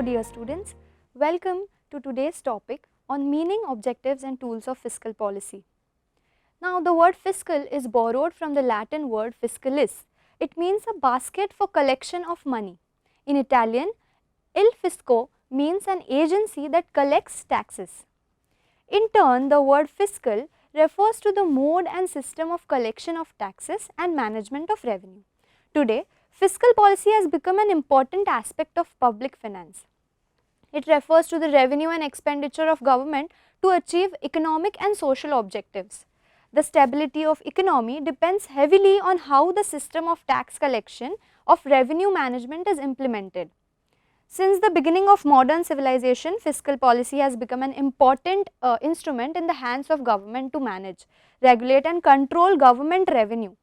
dear students, welcome to today's topic on meaning, objectives and tools of fiscal policy. Now the word fiscal is borrowed from the Latin word fiscalis. It means a basket for collection of money. In Italian, il fisco means an agency that collects taxes. In turn, the word fiscal refers to the mode and system of collection of taxes and management of revenue. Today, fiscal policy has become an important aspect of public finance. It refers to the revenue and expenditure of government to achieve economic and social objectives. The stability of economy depends heavily on how the system of tax collection of revenue management is implemented. Since the beginning of modern civilization, fiscal policy has become an important instrument in the hands of government to manage, regulate and control government revenue.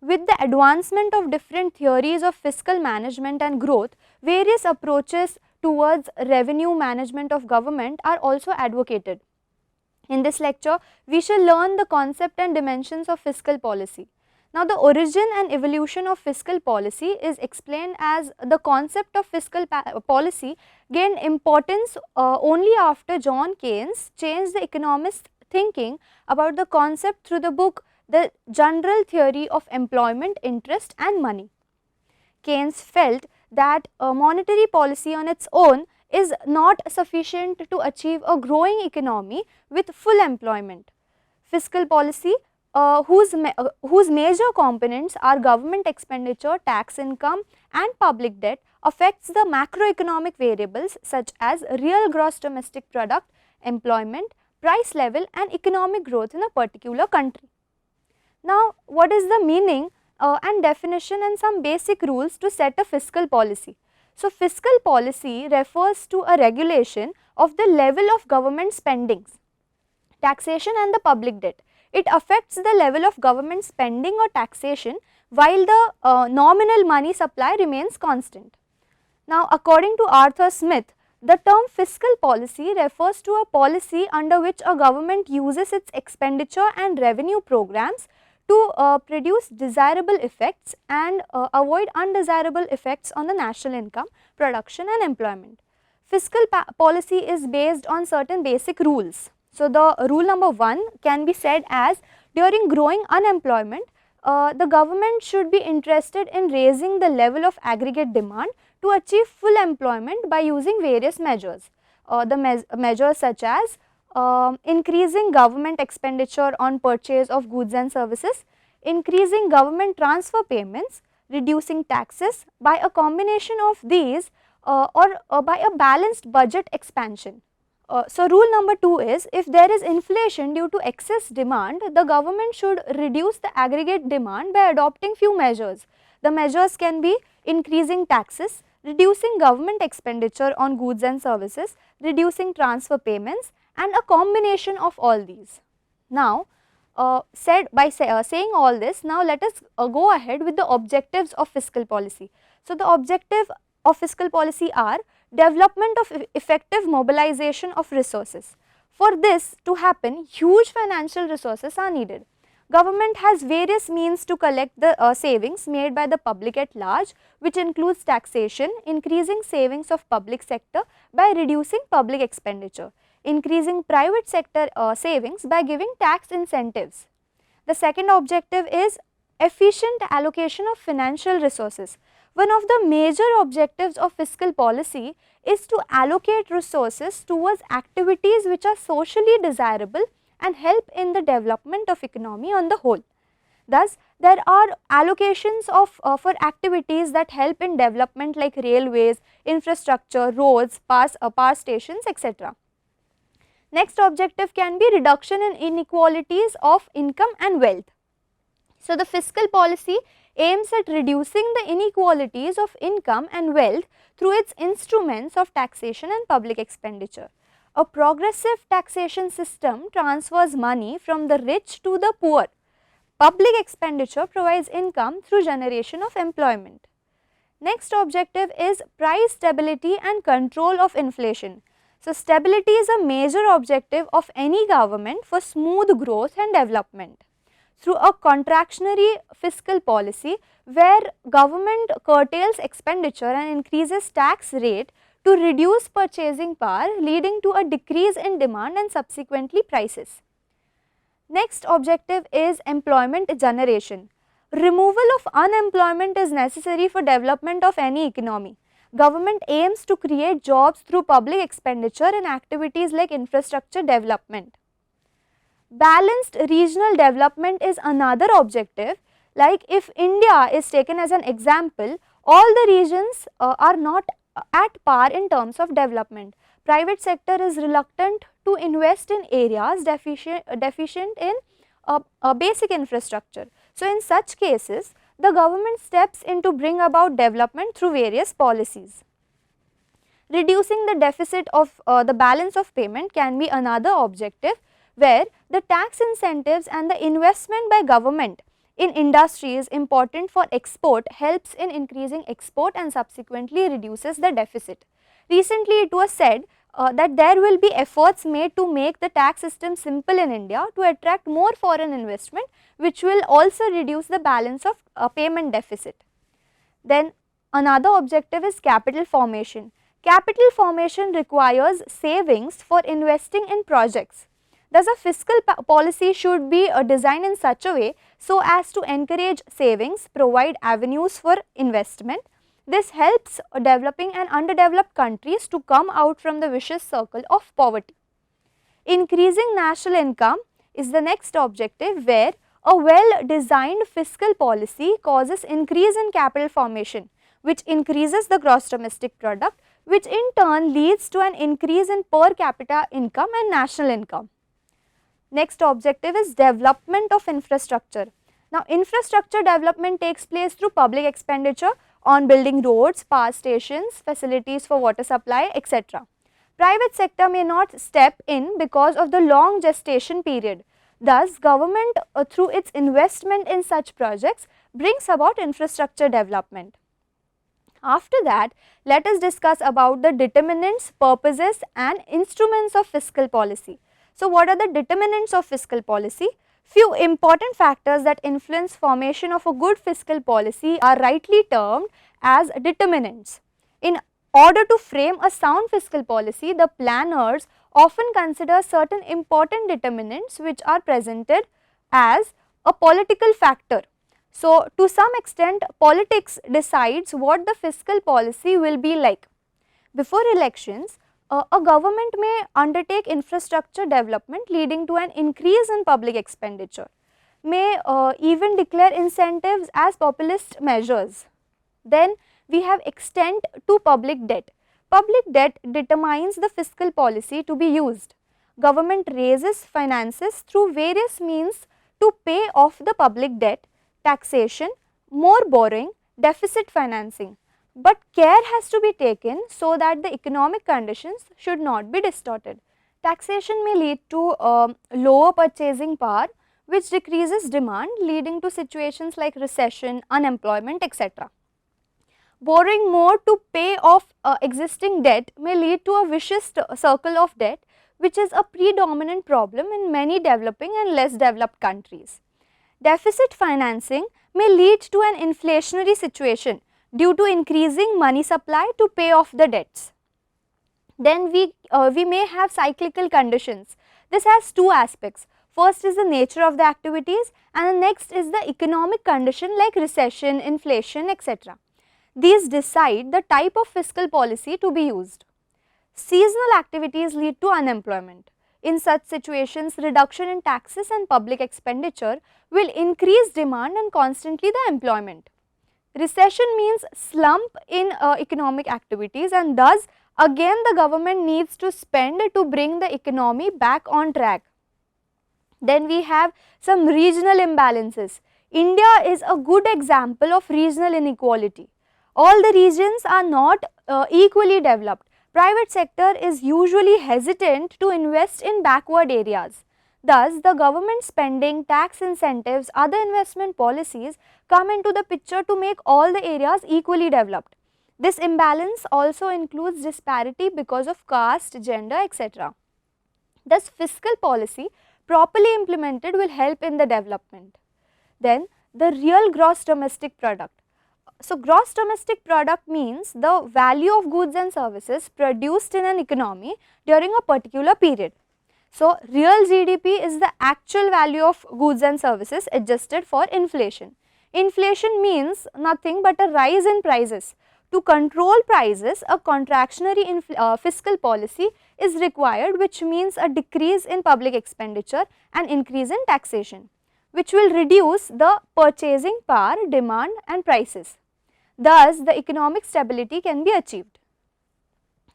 With the advancement of different theories of fiscal management and growth, various approaches towards revenue management of government are also advocated. In this lecture, we shall learn the concept and dimensions of fiscal policy. Now, the origin and evolution of fiscal policy is explained as the concept of fiscal policy gained importance only after John Keynes changed the economist's thinking about the concept through the book The General Theory of Employment, Interest and Money. Keynes felt that monetary policy on its own is not sufficient to achieve a growing economy with full employment. Fiscal policy whose major components are government expenditure, tax income and public debt affects the macroeconomic variables such as real gross domestic product, employment, price level and economic growth in a particular country. Now, what is the meaning and definition and some basic rules to set a fiscal policy? So, fiscal policy refers to a regulation of the level of government spendings, taxation and the public debt. It affects the level of government spending or taxation while the nominal money supply remains constant. Now, according to Arthur Smith, the term fiscal policy refers to a policy under which a government uses its expenditure and revenue programs to produce desirable effects and avoid undesirable effects on the national income, production and employment. Fiscal policy is based on certain basic rules. So, the rule number 1 can be said as during growing unemployment, the government should be interested in raising the level of aggregate demand to achieve full employment by using various measures. Measures such as increasing government expenditure on purchase of goods and services, increasing government transfer payments, reducing taxes by a combination of these or by a balanced budget expansion. So, rule number 2 is if there is inflation due to excess demand, the government should reduce the aggregate demand by adopting few measures. The measures can be increasing taxes, reducing government expenditure on goods and services, reducing transfer payments and a combination of all these. Now, saying all this, now let us go ahead with the objectives of fiscal policy. So, the objective of fiscal policy are development of effective mobilization of resources. For this to happen, huge financial resources are needed. Government has various means to collect the savings made by the public at large, which includes taxation, increasing savings of public sector by reducing public expenditure, increasing private sector savings by giving tax incentives. The second objective is efficient allocation of financial resources. One of the major objectives of fiscal policy is to allocate resources towards activities which are socially desirable and help in the development of economy on the whole. Thus, there are allocations for activities that help in development like railways, infrastructure, roads, power stations, etc. Next objective can be reduction in inequalities of income and wealth. So, the fiscal policy aims at reducing the inequalities of income and wealth through its instruments of taxation and public expenditure. A progressive taxation system transfers money from the rich to the poor. Public expenditure provides income through generation of employment. Next objective is price stability and control of inflation. So, stability is a major objective of any government for smooth growth and development. Through a contractionary fiscal policy where government curtails expenditure and increases tax rate to reduce purchasing power, leading to a decrease in demand and subsequently prices. Next objective is employment generation. Removal of unemployment is necessary for development of any economy. Government aims to create jobs through public expenditure in activities like infrastructure development. Balanced regional development is another objective. Like if India is taken as an example, all the regions are not at par in terms of development. Private sector is reluctant to invest in areas deficient in basic infrastructure. So, in such cases, the government steps in to bring about development through various policies. Reducing the deficit of the balance of payment can be another objective, where the tax incentives and the investment by government in industry is important for export helps in increasing export and subsequently reduces the deficit. Recently it was said that there will be efforts made to make the tax system simple in India to attract more foreign investment, which will also reduce the balance of payment deficit. Then another objective is capital formation. Capital formation requires savings for investing in projects. Thus, a fiscal policy should be designed in such a way so as to encourage savings, provide avenues for investment. This helps developing and underdeveloped countries to come out from the vicious circle of poverty. Increasing national income is the next objective, where a well designed fiscal policy causes increase in capital formation, which increases the gross domestic product, which in turn leads to an increase in per capita income and national income. Next objective is development of infrastructure. Now, infrastructure development takes place through public expenditure on building roads, power stations, facilities for water supply, etc. Private sector may not step in because of the long gestation period. Thus, government through its investment in such projects brings about infrastructure development. After that, let us discuss about the determinants, purposes and instruments of fiscal policy. So, what are the determinants of fiscal policy? Few important factors that influence formation of a good fiscal policy are rightly termed as determinants. In order to frame a sound fiscal policy, the planners often consider certain important determinants which are presented as a political factor. So, to some extent, politics decides what the fiscal policy will be like. Before elections, a government may undertake infrastructure development leading to an increase in public expenditure, may even declare incentives as populist measures. Then we have extent to public debt. Public debt determines the fiscal policy to be used. Government raises finances through various means to pay off the public debt, taxation, more borrowing, deficit financing. But care has to be taken so that the economic conditions should not be distorted. Taxation may lead to lower purchasing power, which decreases demand, leading to situations like recession, unemployment, etc. Borrowing more to pay off existing debt may lead to a vicious circle of debt, which is a predominant problem in many developing and less developed countries. Deficit financing may lead to an inflationary situation due to increasing money supply to pay off the debts. Then we may have cyclical conditions. This has two aspects. First is the nature of the activities and the next is the economic condition like recession, inflation, etc. These decide the type of fiscal policy to be used. Seasonal activities lead to unemployment. In such situations, reduction in taxes and public expenditure will increase demand and constantly the employment. Recession means slump in economic activities, and thus again the government needs to spend to bring the economy back on track. Then we have some regional imbalances. India is a good example of regional inequality. All the regions are not equally developed. Private sector is usually hesitant to invest in backward areas. Thus, the government spending, tax incentives, other investment policies come into the picture to make all the areas equally developed. This imbalance also includes disparity because of caste, gender, etc. Thus, fiscal policy properly implemented will help in the development. Then, the real gross domestic product. So, gross domestic product means the value of goods and services produced in an economy during a particular period. So, real GDP is the actual value of goods and services adjusted for inflation. Inflation means nothing but a rise in prices. To control prices, a contractionary fiscal policy is required, which means a decrease in public expenditure and increase in taxation, which will reduce the purchasing power, demand and prices. Thus, the economic stability can be achieved.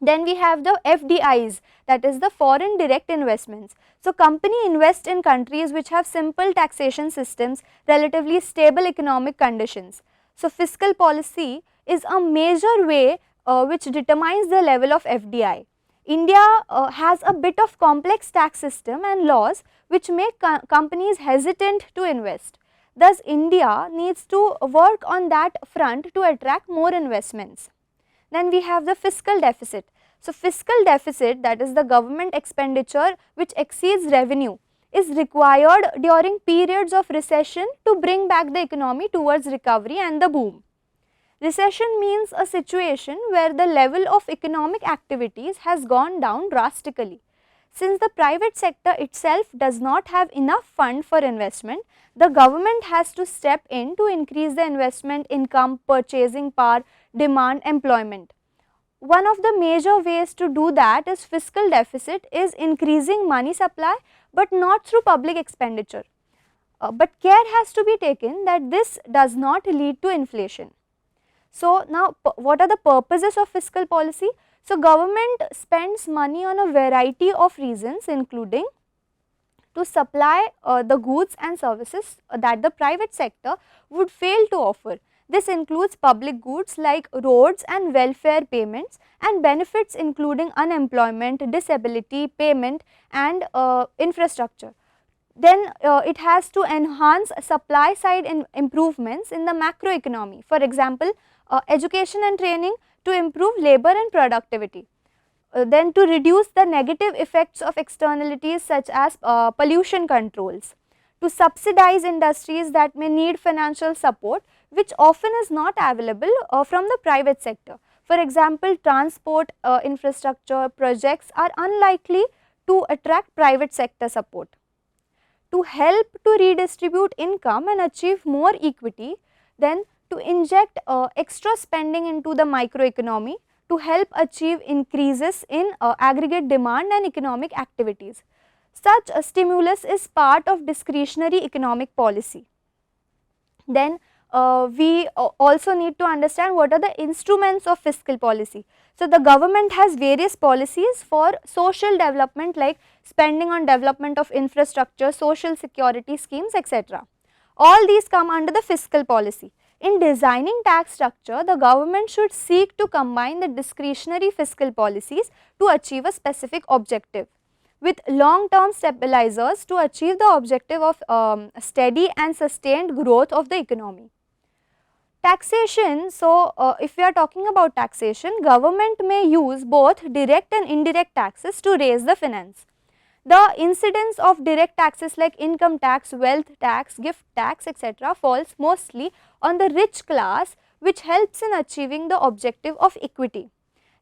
Then we have the FDIs, that is the foreign direct investments. So, company invest in countries which have simple taxation systems, relatively stable economic conditions. So, fiscal policy is a major way which determines the level of FDI. India has a bit of complex tax system and laws which make companies hesitant to invest. Thus, India needs to work on that front to attract more investments. Then we have the fiscal deficit. So, fiscal deficit, that is the government expenditure which exceeds revenue, is required during periods of recession to bring back the economy towards recovery and the boom. Recession means a situation where the level of economic activities has gone down drastically. Since the private sector itself does not have enough fund for investment, the government has to step in to increase the investment income, purchasing power, demand, employment. One of the major ways to do that is fiscal deficit is increasing money supply, but not through public expenditure. But care has to be taken that this does not lead to inflation. So, now what are the purposes of fiscal policy? So, government spends money on a variety of reasons, including to supply the goods and services that the private sector would fail to offer. This includes public goods like roads and welfare payments, and benefits including unemployment, disability payment and infrastructure. Then it has to enhance supply side improvements in the macroeconomy. For example, education and training to improve labor and productivity. Then to reduce the negative effects of externalities such as pollution controls. To subsidize industries that may need financial support, which often is not available from the private sector. For example, transport infrastructure projects are unlikely to attract private sector support. To help to redistribute income and achieve more equity, then to inject extra spending into the microeconomy to help achieve increases in aggregate demand and economic activities. Such a stimulus is part of discretionary economic policy. Then we also need to understand what are the instruments of fiscal policy. So, the government has various policies for social development like spending on development of infrastructure, social security schemes, etc. All these come under the fiscal policy. In designing tax structure, the government should seek to combine the discretionary fiscal policies to achieve a specific objective with long term stabilizers to achieve the objective of steady and sustained growth of the economy. Taxation, so if we are talking about taxation, government may use both direct and indirect taxes to raise the finance. The incidence of direct taxes like income tax, wealth tax, gift tax, etc. falls mostly on the rich class, which helps in achieving the objective of equity.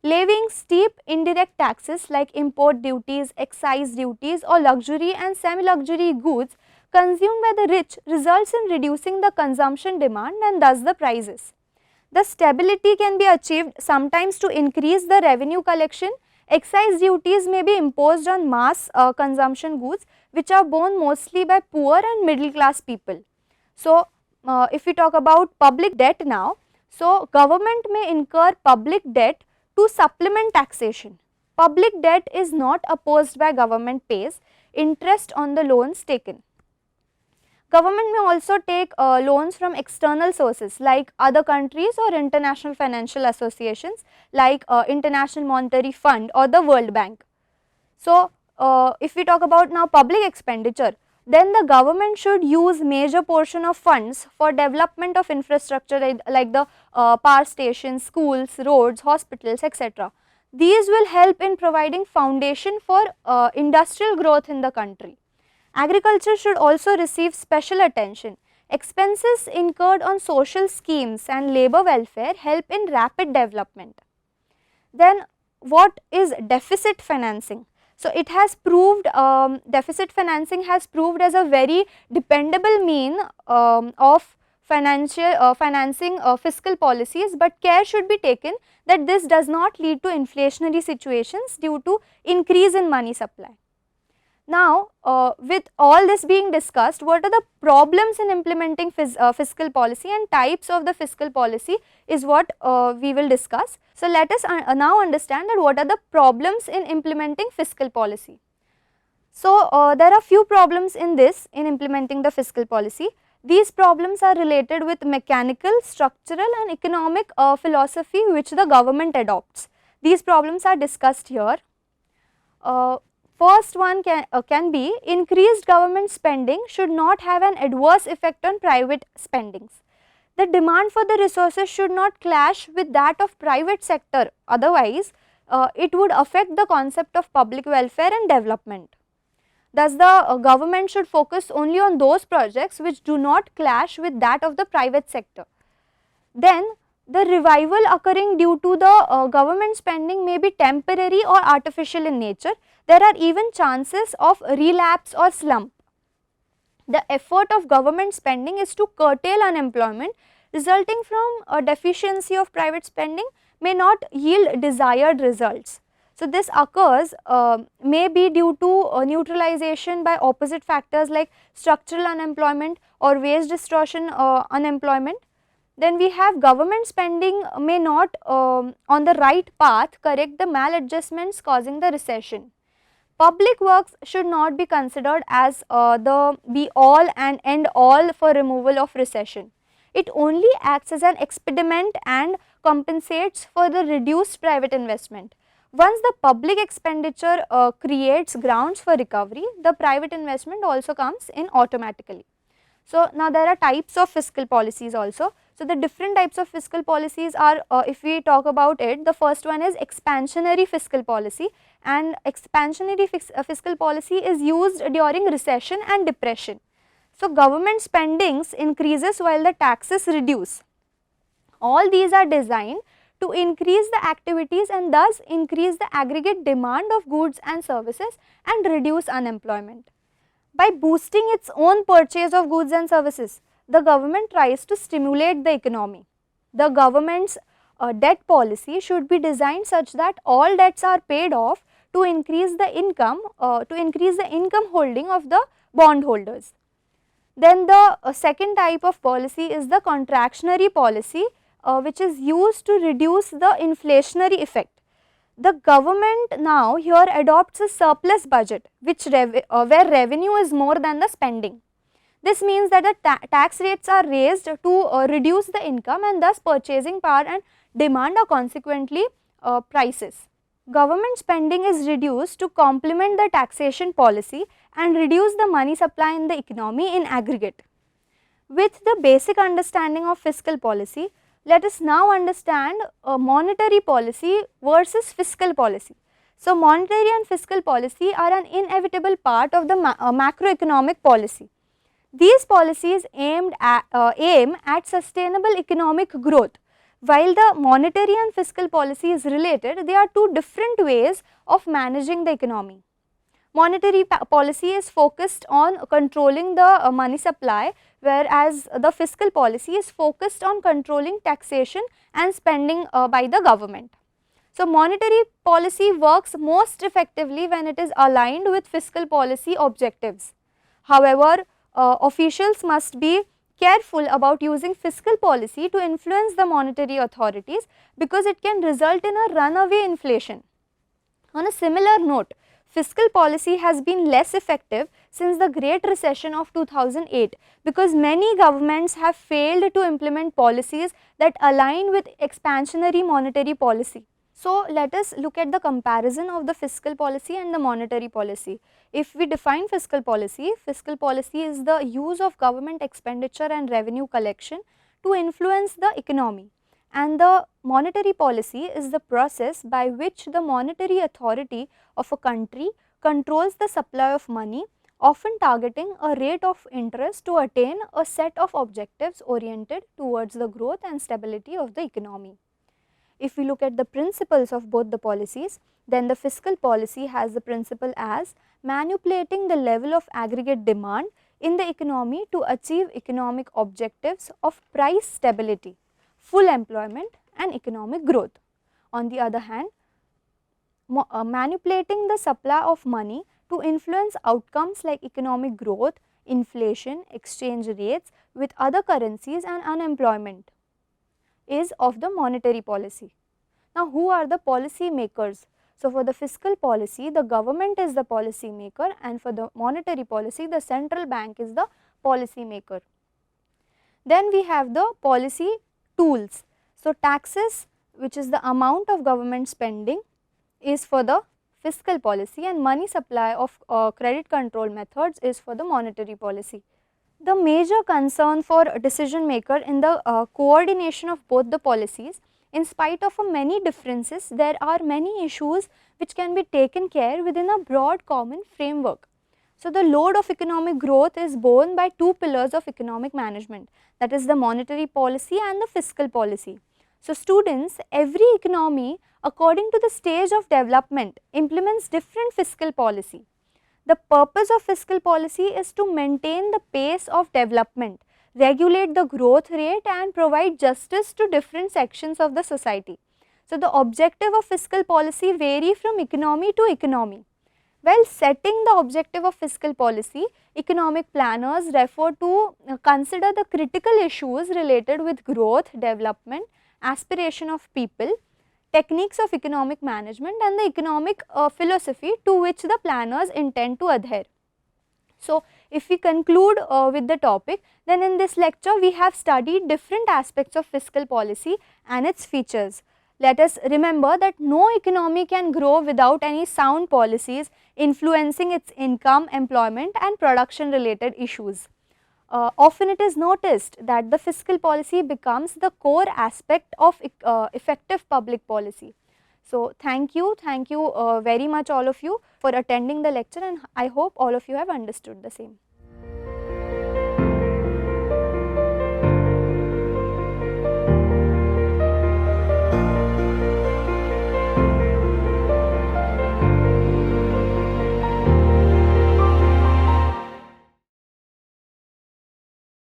Levying steep indirect taxes like import duties, excise duties or luxury and semi-luxury goods consumed by the rich results in reducing the consumption demand and thus the prices. The stability can be achieved sometimes to increase the revenue collection. Excise duties may be imposed on mass consumption goods which are borne mostly by poor and middle class people. So, if we talk about public debt now, so government may incur public debt to supplement taxation. Public debt is not opposed by government pays interest on the loans taken. Government may also take loans from external sources like other countries or international financial associations like International Monetary Fund or the World Bank. So, if we talk about now public expenditure, then the government should use major portion of funds for development of infrastructure like the power stations, schools, roads, hospitals, etc. These will help in providing foundation for industrial growth in the country. Agriculture should also receive special attention. expenses incurred on social schemes and labor welfare help in rapid development. Then what is deficit financing? So it has proved, deficit financing has proved as a very dependable mean of financing fiscal policies, but care should be taken that this does not lead to inflationary situations due to increase in money supply. Now, with all this being discussed, what are the problems in implementing fiscal policy and types of the fiscal policy is what we will discuss. So, let us now understand that what are the problems in implementing fiscal policy. So, there are few problems in implementing the fiscal policy. These problems are related with mechanical, structural and economic philosophy which the government adopts. These problems are discussed here. First one can be increased government spending should not have an adverse effect on private spendings. The demand for the resources should not clash with that of private sector, otherwise it would affect the concept of public welfare and development. Thus, the government should focus only on those projects which do not clash with that of the private sector. Then, the revival occurring due to the government spending may be temporary or artificial in nature. There are even chances of relapse or slump. The effort of government spending is to curtail unemployment resulting from a deficiency of private spending may not yield desired results. So, this occurs may be due to neutralization by opposite factors like structural unemployment or wage distortion unemployment. Then we have government spending may not on the right path correct the maladjustments causing the recession. Public works should not be considered as the be all and end all for removal of recession. It only acts as an expedient and compensates for the reduced private investment. Once the public expenditure creates grounds for recovery, the private investment also comes in automatically. So, now there are types of fiscal policies also. So, the different types of fiscal policies are, if we talk about it, the first one is expansionary fiscal policy, and expansionary fiscal policy is used during recession and depression. So, government spendings increases while the taxes reduce. All these are designed to increase the activities and thus increase the aggregate demand of goods and services and reduce unemployment. By boosting its own purchase of goods and services, the government tries to stimulate the economy. The government's debt policy should be designed such that all debts are paid off to increase the income holding of the bondholders. Then the second type of policy is the contractionary policy, which is used to reduce the inflationary effect. The government now here adopts a surplus budget which where revenue is more than the spending. This means that the tax rates are raised to reduce the income and thus purchasing power and demand are consequently prices. Government spending is reduced to complement the taxation policy and reduce the money supply in the economy in aggregate. With the basic understanding of fiscal policy, let us now understand monetary policy versus fiscal policy. So, monetary and fiscal policy are an inevitable part of the macroeconomic policy. These policies aim at sustainable economic growth. While the monetary and fiscal policy is related, they are two different ways of managing the economy. Monetary policy is focused on controlling the money supply, whereas the fiscal policy is focused on controlling taxation and spending by the government. So, monetary policy works most effectively when it is aligned with fiscal policy objectives. However, officials must be careful about using fiscal policy to influence the monetary authorities because it can result in a runaway inflation. On a similar note, fiscal policy has been less effective since the Great Recession of 2008 because many governments have failed to implement policies that align with expansionary monetary policy. So, let us look at the comparison of the fiscal policy and the monetary policy. If we define fiscal policy is the use of government expenditure and revenue collection to influence the economy, and the monetary policy is the process by which the monetary authority of a country controls the supply of money often targeting a rate of interest to attain a set of objectives oriented towards the growth and stability of the economy. If we look at the principles of both the policies, then the fiscal policy has the principle as manipulating the level of aggregate demand in the economy to achieve economic objectives of price stability, full employment and economic growth. On the other hand, manipulating the supply of money to influence outcomes like economic growth, inflation, exchange rates with other currencies and unemployment is of the monetary policy. Now, who are the policy makers? So, for the fiscal policy, the government is the policy maker, and for the monetary policy, the central bank is the policy maker. Then we have the policy tools. So, taxes, which is the amount of government spending, is for the fiscal policy, and money supply of credit control methods is for the monetary policy. The major concern for a decision maker in the coordination of both the policies, in spite of many differences, there are many issues which can be taken care within a broad common framework. So, the load of economic growth is borne by two pillars of economic management, that is the monetary policy and the fiscal policy. So, students, every economy according to the stage of development implements different fiscal policy. The purpose of fiscal policy is to maintain the pace of development, regulate the growth rate and provide justice to different sections of the society. So, the objective of fiscal policy vary from economy to economy. While setting the objective of fiscal policy, economic planners refer to consider the critical issues related with growth, development, aspiration of people, techniques of economic management and the economic philosophy to which the planners intend to adhere. So, if we conclude with the topic, then in this lecture we have studied different aspects of fiscal policy and its features. Let us remember that no economy can grow without any sound policies influencing its income, employment and production related issues. Often it is noticed that the fiscal policy becomes the core aspect of effective public policy. So, thank you very much all of you for attending the lecture, and I hope all of you have understood the same.